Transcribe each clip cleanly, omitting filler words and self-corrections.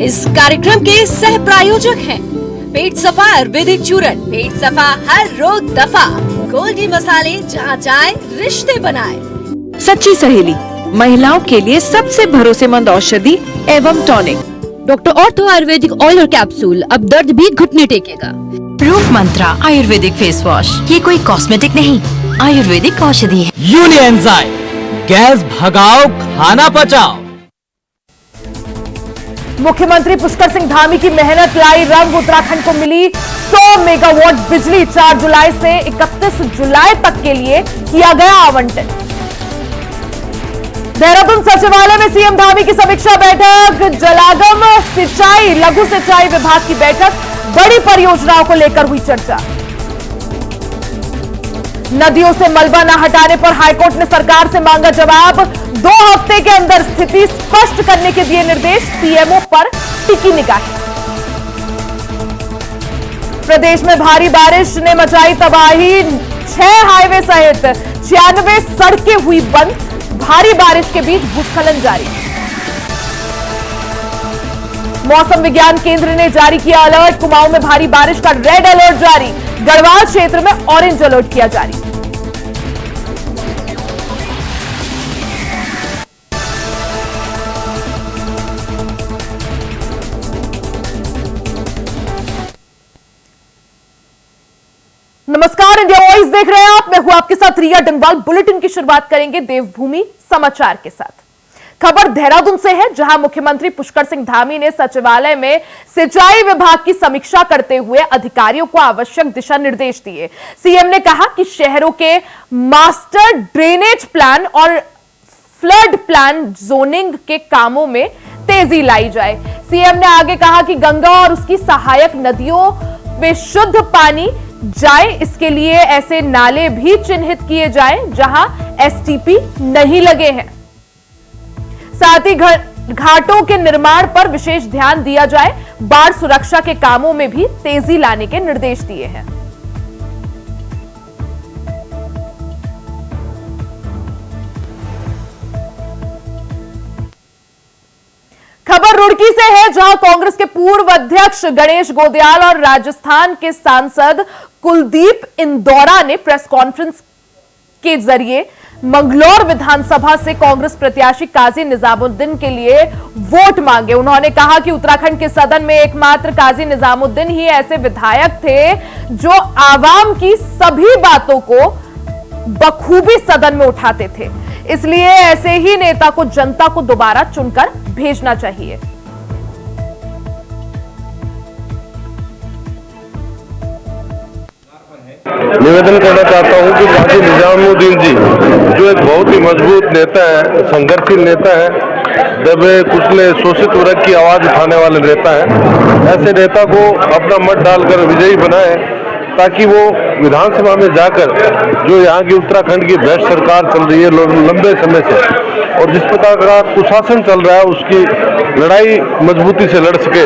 इस कार्यक्रम के सह प्रायोजक हैं पेट सफा आयुर्वेदिक चूरन। पेट सफा हर रोग दफा। गोल्डी मसाले, जहाँ चाय रिश्ते बनाए। सच्ची सहेली, महिलाओं के लिए सबसे भरोसेमंद औषधि एवं tonic. Doctor ortho Ayurvedic oil और कैप्सूल, अब दर्द भी घुटने टेकेगा। रूप मंत्रा आयुर्वेदिक फेस वॉश, ये कोई कॉस्मेटिक नहीं, आयुर्वेदिक औषधि है। यूनिएंजाइम, गैस भगाओ, खाना पचाओ। मुख्यमंत्री पुष्कर सिंह धामी की मेहनत लाई रंग। उत्तराखंड को मिली 100 मेगावाट बिजली। 4 जुलाई से 31 जुलाई तक के लिए किया गया आवंटन। देहरादून सचिवालय में सीएम धामी की समीक्षा बैठक। जलागम सिंचाई, लघु सिंचाई विभाग की बैठक। बड़ी परियोजनाओं को लेकर हुई चर्चा। नदियों से मलबा न हटाने पर हाईकोर्ट ने सरकार से मांगा जवाब। 2 हफ्ते के अंदर स्थिति स्पष्ट करने के दिए निर्देश। पीएमओ पर टिकी निगाहें। प्रदेश में भारी बारिश ने मचाई तबाही। 6 हाईवे सहित 96 सड़कें हुई बंद। भारी बारिश के बीच भूस्खलन जारी। मौसम विज्ञान केंद्र ने जारी किया अलर्ट। कुमाऊं में भारी बारिश का रेड अलर्ट जारी। गढ़वाल क्षेत्र में ऑरेंज अलर्ट किया जारी। नमस्कार, इंडिया वॉइस देख रहे हैं आप। मैं हूं आपके साथ रिया डंगवाल। बुलेटिन की शुरुआत करेंगे देवभूमि समाचार के साथ। खबर देहरादून से है, जहां मुख्यमंत्री पुष्कर सिंह धामी ने सचिवालय में सिंचाई विभाग की समीक्षा करते हुए अधिकारियों को आवश्यक दिशा निर्देश दिए। सीएम ने कहा कि शहरों के मास्टर ड्रेनेज प्लान और फ्लड प्लान जोनिंग के कामों में तेजी लाई जाए। सीएम ने आगे कहा कि गंगा और उसकी सहायक नदियों में शुद्ध पानी जाए, इसके लिए ऐसे नाले भी चिन्हित किए जाएं जहां एसटीपी नहीं लगे हैं। साथ ही घाटों के निर्माण पर विशेष ध्यान दिया जाए। बाढ़ सुरक्षा के कामों में भी तेजी लाने के निर्देश दिए हैं। खबर रुड़की से है, जहां कांग्रेस के पूर्व अध्यक्ष गणेश गोदयाल और राजस्थान के सांसद कुलदीप इंदौरा ने प्रेस कॉन्फ्रेंस के जरिए मंगलौर विधानसभा से कांग्रेस प्रत्याशी काजी निजामुद्दीन के लिए वोट मांगे। उन्होंने कहा कि उत्तराखंड के सदन में एकमात्र काजी निजामुद्दीन ही ऐसे विधायक थे जो आवाम की सभी बातों को बखूबी सदन में उठाते थे। इसलिए ऐसे ही नेता को जनता को दोबारा चुनकर भेजना चाहिए। निवेदन करना चाहता हूं कि काजी निजामुद्दीन जी जो एक बहुत ही मजबूत नेता है, संघर्षशील नेता है, दबे कुचले शोषित वर्ग की आवाज उठाने वाले नेता है, ऐसे नेता को अपना मत डालकर विजयी बनाए ताकि वो विधानसभा में जाकर जो यहाँ की उत्तराखंड की भ्रष्ट सरकार चल रही है लंबे समय से और जिस प्रकार का कुशासन चल रहा है उसकी लड़ाई मजबूती से लड़ सके।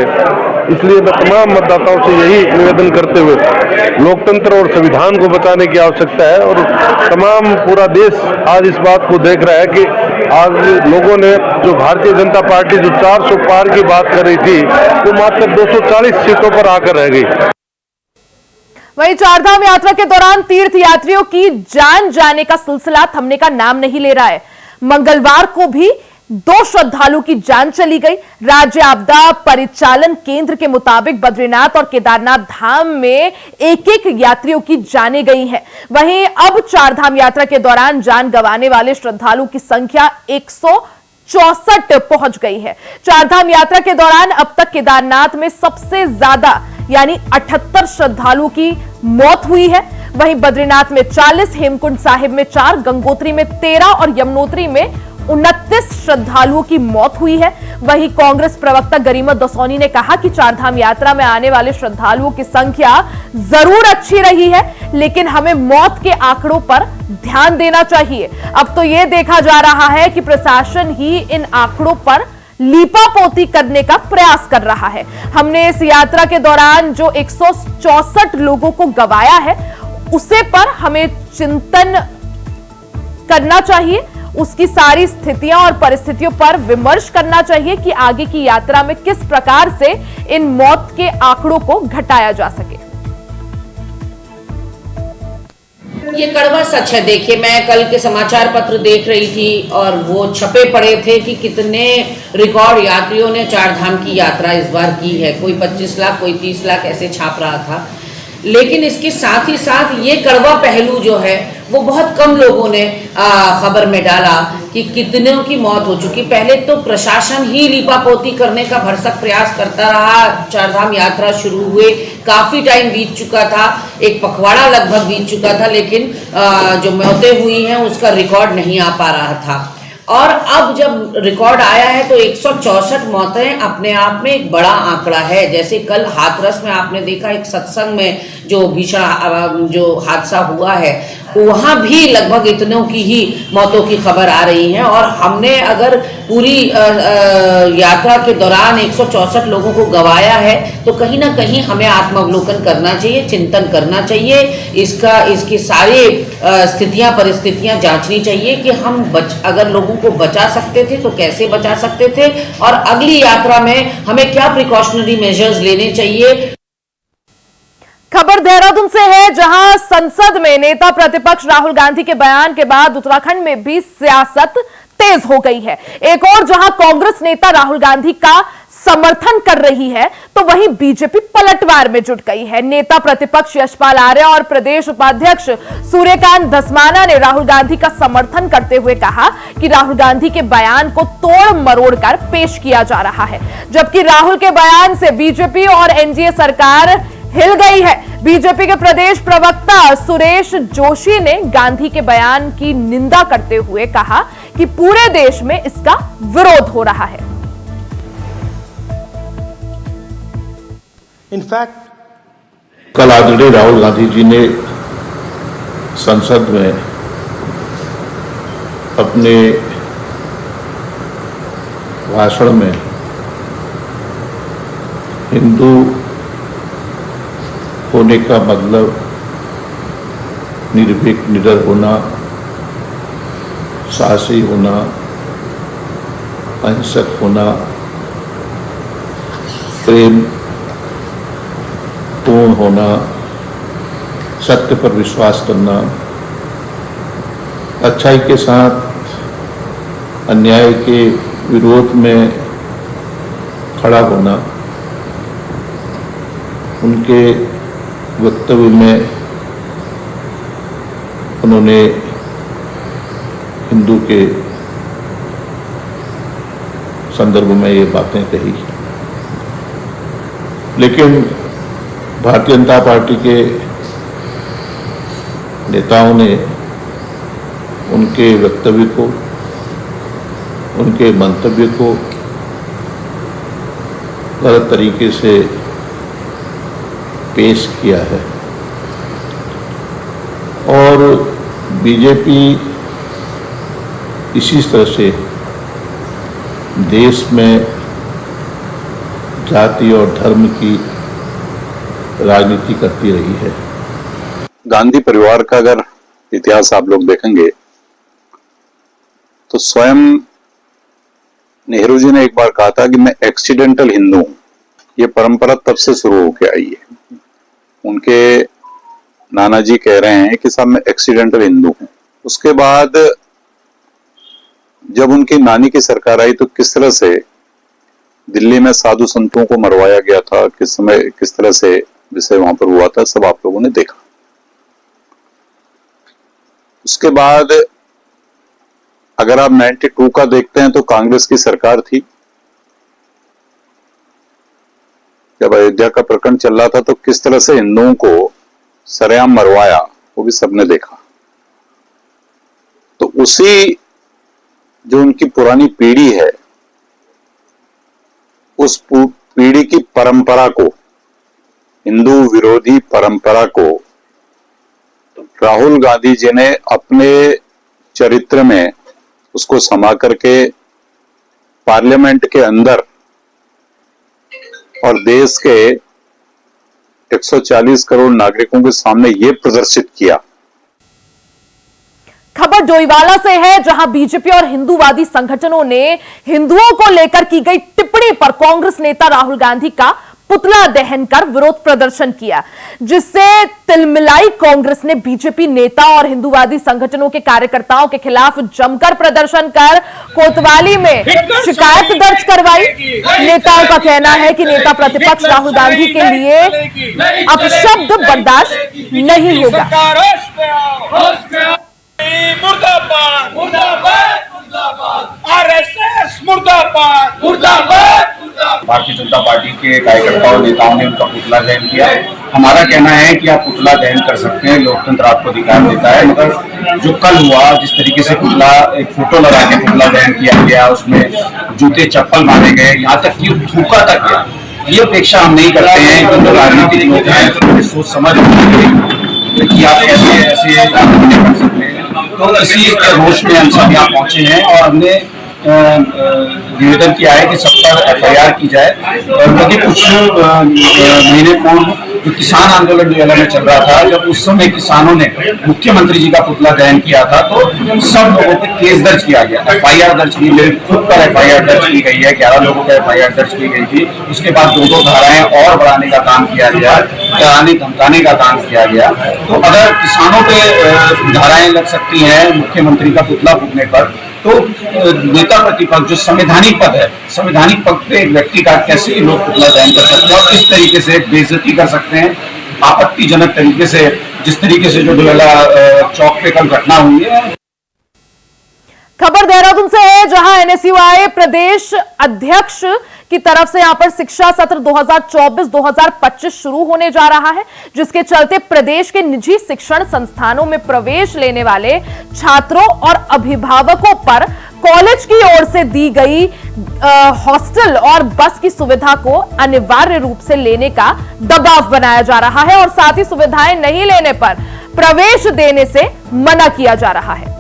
इसलिए मैं तमाम मतदाताओं से यही निवेदन करते हुए लोकतंत्र और संविधान को बचाने की आवश्यकता है और तमाम पूरा देश आज इस बात को देख रहा है कि आज लोगों ने जो भारतीय जनता पार्टी जो 400 पार की बात कर रही थी वो मात्र 240 सीटों पर आकर रह गई। वहीं चारधाम यात्रा के दौरान तीर्थ यात्रियों की जान जाने का सिलसिला थमने का नाम नहीं ले रहा है। मंगलवार को भी 2 श्रद्धालु की जान चली गई। राज्य आपदा परिचालन केंद्र के मुताबिक बद्रीनाथ और केदारनाथ धाम में एक यात्रियों की जानें गई हैं। वहीं अब चारधाम यात्रा के दौरान जान गंवाने वाले श्रद्धालु की संख्या 164 पहुंच गई है। चारधाम यात्रा के दौरान अब तक केदारनाथ में सबसे ज्यादा यानी 78 श्रद्धालुओं की मौत हुई है। वहीं बद्रीनाथ में 40, हेमकुंड साहिब में 4, गंगोत्री में 13 और यमुनोत्री में 29 श्रद्धालुओं की मौत हुई है। वहीं कांग्रेस प्रवक्ता गरिमा दसौनी ने कहा कि चारधाम यात्रा में आने वाले श्रद्धालुओं की संख्या जरूर अच्छी रही है, लेकिन हमें मौत के आंकड़ों पर ध्यान देना चाहिए। अब तो यह देखा जा रहा है कि प्रशासन ही इन आंकड़ों पर लीपापोती करने का प्रयास कर रहा है। हमने इस यात्रा के दौरान जो 164 लोगों को गंवाया है उसे पर हमें चिंतन करना चाहिए उसकी सारी स्थितियां और परिस्थितियों पर विमर्श करना चाहिए कि आगे की यात्रा में किस प्रकार से इन मौत के आंकड़ों को घटाया जा सके। ये कड़वा सच है। देखिए, मैं कल के समाचार पत्र देख रही थी और वो छपे पड़े थे कि कितने रिकॉर्ड यात्रियों ने चार धाम की यात्रा इस बार की है। कोई 25 लाख, कोई 30 लाख ऐसे छाप रहा था। लेकिन इसके साथ ही साथ ये कड़वा पहलू जो है वो बहुत कम लोगों ने खबर में डाला कि कितनों की मौत हो चुकी। पहले तो प्रशासन ही लीपापोती करने का भरसक प्रयास करता रहा। चारधाम यात्रा शुरू हुए काफी टाइम बीत चुका था, एक पखवाड़ा लगभग बीत चुका था, लेकिन जो मौतें हुई हैं उसका रिकॉर्ड नहीं आ पा रहा था। और अब जब रिकॉर्ड आया है तो 164 मौतें अपने आप में एक बड़ा आंकड़ा है। जैसे कल हाथरस में आपने देखा, एक सत्संग में जो भीषण जो हादसा हुआ है, वहाँ भी लगभग इतनों की ही मौतों की खबर आ रही है। और हमने अगर पूरी यात्रा के दौरान 164 लोगों को गंवाया है तो कहीं ना कहीं हमें आत्मावलोकन करना चाहिए, चिंतन करना चाहिए, इसकी सारी स्थितियां परिस्थितियां जांचनी चाहिए कि हम अगर लोगों को बचा सकते थे तो कैसे बचा सकते थे, और अगली यात्रा में हमें क्या प्रिकॉशनरी मेजर्स लेने चाहिए। खबर देहरादून से है, जहां संसद में नेता प्रतिपक्ष राहुल गांधी के बयान के बाद उत्तराखंड में भी सियासत तेज हो गई है। एक और जहां कांग्रेस नेता राहुल गांधी का समर्थन कर रही है तो वहीं बीजेपी पलटवार में जुट गई है। नेता प्रतिपक्ष यशपाल आर्य और प्रदेश उपाध्यक्ष सूर्यकांत धस्माना ने राहुल गांधी का समर्थन करते हुए कहा कि राहुल गांधी के बयान को तोड़ मरोड़ कर पेश किया जा रहा है, जबकि राहुल के बयान से बीजेपी और एनडीए सरकार हिल गई है। बीजेपी के प्रदेश प्रवक्ता सुरेश जोशी ने गांधी के बयान की निंदा करते हुए कहा कि पूरे देश में इसका विरोध हो रहा है। इनफैक्ट कल आदरणीय राहुल गांधी जी ने संसद में अपने भाषण में हिंदू होने का मतलब निर्भीक, निडर होना, साहसी होना, अहिंसक होना, प्रेम पूर्ण होना, सत्य पर विश्वास करना, अच्छाई के साथ अन्याय के विरोध में खड़ा होना, उनके वक्तव्य में उन्होंने हिंदू के संदर्भ में ये बातें कही। लेकिन भारतीय जनता पार्टी के नेताओं ने उनके वक्तव्य को, उनके मंतव्य को गलत तरीके से पेश किया है और बीजेपी इसी तरह से देश में जाति और धर्म की राजनीति करती रही है। गांधी परिवार का अगर इतिहास आप लोग देखेंगे तो स्वयं नेहरू जी ने एक बार कहा था कि मैं एक्सीडेंटल हिंदू हूं। ये परंपरा तब से शुरू होकर आई है। उनके नाना जी कह रहे हैं कि साहब मैं एक्सीडेंटल हिंदू हूं। उसके बाद जब उनकी नानी की सरकार आई तो किस तरह से दिल्ली में साधु संतों को मरवाया गया था, किस तरह से विषय वहां पर हुआ था, सब आप लोगों ने देखा। उसके बाद अगर आप 92 का देखते हैं तो कांग्रेस की सरकार थी। जब अयोध्या का प्रकरण चल रहा था तो किस तरह से हिंदुओं को सरेआम मरवाया वो भी सबने देखा। तो उसी जो उनकी पुरानी पीढ़ी है उस पीढ़ी की परंपरा को, हिंदू विरोधी परंपरा को राहुल गांधी जी ने अपने चरित्र में उसको समा करके पार्लियामेंट के अंदर और देश के 140 करोड़ नागरिकों के सामने ये प्रदर्शित किया। खबर डोईवाला से है, जहां बीजेपी और हिंदूवादी संगठनों ने हिंदुओं को लेकर की गई टिप्पणी पर कांग्रेस नेता राहुल गांधी का पुतला दहन कर विरोध प्रदर्शन किया, जिससे तिलमिलाई कांग्रेस ने बीजेपी नेता और हिंदूवादी संगठनों के कार्यकर्ताओं के खिलाफ जमकर प्रदर्शन कर कोतवाली में शिकायत दर्ज करवाई। नेताओं का कहना है कि नेता प्रतिपक्ष राहुल गांधी के लिए अपशब्द बर्दाश्त नहीं होगा। मुर्दाबाद मुर्दाबाद मुर्दाबाद आरएसएस मुर्दाबाद मुर्दाबाद। भारतीय जनता पार्टी के कार्यकर्ताओं नेताओं ने उनका पुतला दहन किया। हमारा कहना है कि आप पुतला दहन कर सकते हैं, लोकतंत्र आपको अधिकार देता है, मगर जो कल हुआ, जिस तरीके से पुतला एक फोटो लगा के पुतला दहन किया गया, उसमें जूते चप्पल मारे गए, यहाँ तक कि थूका तक गया, ये अपेक्षा हम नहीं करते हैं कि जो राजनीतिक लोग हैं सोच समझ कि आप कैसे ऐसे कर सकते हैं। तो इसी के रोष में हम सब यहाँ पहुंचे हैं और हमने निवेदन किया है कि सब पर FIR की जाए। क्योंकि कुछ महीने पूर्व जो किसान आंदोलन डोईवाला में चल रहा था, जब उस समय किसानों ने मुख्यमंत्री जी का पुतला दहन किया था, तो सब लोगों पर केस दर्ज किया गया, FIR दर्ज की, मेरे खुद पर FIR दर्ज की गई है, 11 लोगों पर FIR दर्ज की गई थी। उसके बाद 2 धाराएं और बढ़ाने का काम किया गया, डराने धमकाने का काम किया गया। तो अगर किसानों पे धाराएं लग सकती हैं मुख्यमंत्री का पुतला फूकने पर, तो नेता प्रतिपक्ष जो संवैधानिक पद है, संवैधानिक पद पे एक व्यक्ति का कैसे लोग पुतला दहन कर सकते हैं और किस तरीके से बेइज्जती कर सकते हैं, आपत्तिजनक तरीके से, जिस तरीके से जो डोईवाला चौक पे कल घटना हुई है। खबर देहरादून से है, जहां NSUI प्रदेश अध्यक्ष की तरफ से यहां पर शिक्षा सत्र 2024-2025 शुरू होने जा रहा है, जिसके चलते प्रदेश के निजी शिक्षण संस्थानों में प्रवेश लेने वाले छात्रों और अभिभावकों पर कॉलेज की ओर से दी गई हॉस्टल और बस की सुविधा को अनिवार्य रूप से लेने का दबाव बनाया जा रहा है और साथ ही सुविधाएं नहीं लेने पर प्रवेश देने से मना किया जा रहा है।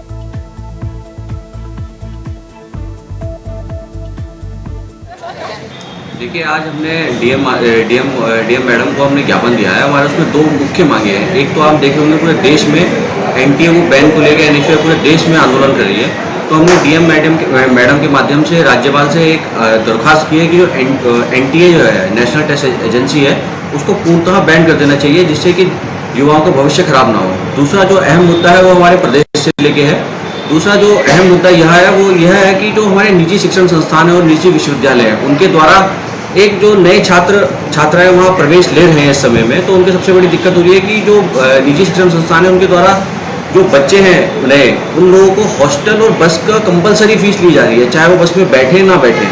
देखिए, आज हमने डीएम मैडम को हमने ज्ञापन दिया है। हमारे उसमें 2 मुख्य मांगे हैं। एक तो आप देखे होंगे पूरे देश में एनटीए को बैन को लेकर NSUI पूरे देश में आंदोलन कर रही है। तो हमने डीएम मैडम के माध्यम से राज्यपाल से एक दरख्वास्त की है कि जो एनटीए जो है, नेशनल टेस्ट एजेंसी है, उसको पूर्णतः बैन कर देना चाहिए, जिससे कि युवाओं का भविष्य खराब ना हो। दूसरा जो अहम मुद्दा है वो हमारे प्रदेश से लेके है। दूसरा जो अहम मुद्दा यह है वो यह है कि जो हमारे निजी शिक्षण संस्थान है और निजी विश्वविद्यालय हैं, उनके द्वारा एक जो नए छात्राएं वहाँ प्रवेश ले रहे हैं इस समय में, तो उनकी सबसे बड़ी दिक्कत हो रही है कि जो निजी शिक्षण संस्थान है उनके द्वारा जो बच्चे हैं नए, उन लोगों को हॉस्टल और बस का कंपलसरी फीस ली जा रही है, चाहे वो बस में बैठे ना बैठे,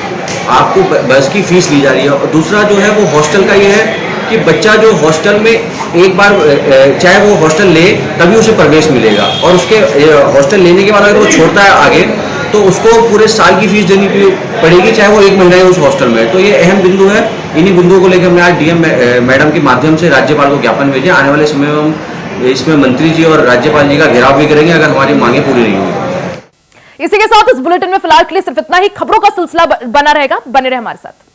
आपको बस की फीस ली जा रही है। और दूसरा जो है वो हॉस्टल का ये है कि बच्चा जो हॉस्टल में एक बार चाहे वो हॉस्टल ले तभी उसे प्रवेश मिलेगा, और उसके हॉस्टल लेने के बाद अगर वो छोड़ता है आगे तो उसको पूरे साल की फीस देनी पड़ेगी, चाहे वो 1 महीना ही उस हॉस्टल में। तो ये अहम बिंदु है। इन्हीं बिंदुओं को लेकर हमने आज डीएम मैडम के माध्यम से राज्यपाल को ज्ञापन भेजे। आने वाले समय में हम इसमें मंत्री जी और राज्यपाल जी का घेराव भी करेंगे अगर हमारी मांगे पूरी नहीं होंगी। इसी के साथ इस बुलेटिन में फिलहाल के लिए सिर्फ इतना ही। खबरों का सिलसिला बना रहेगा, बने रहे हमारे साथ।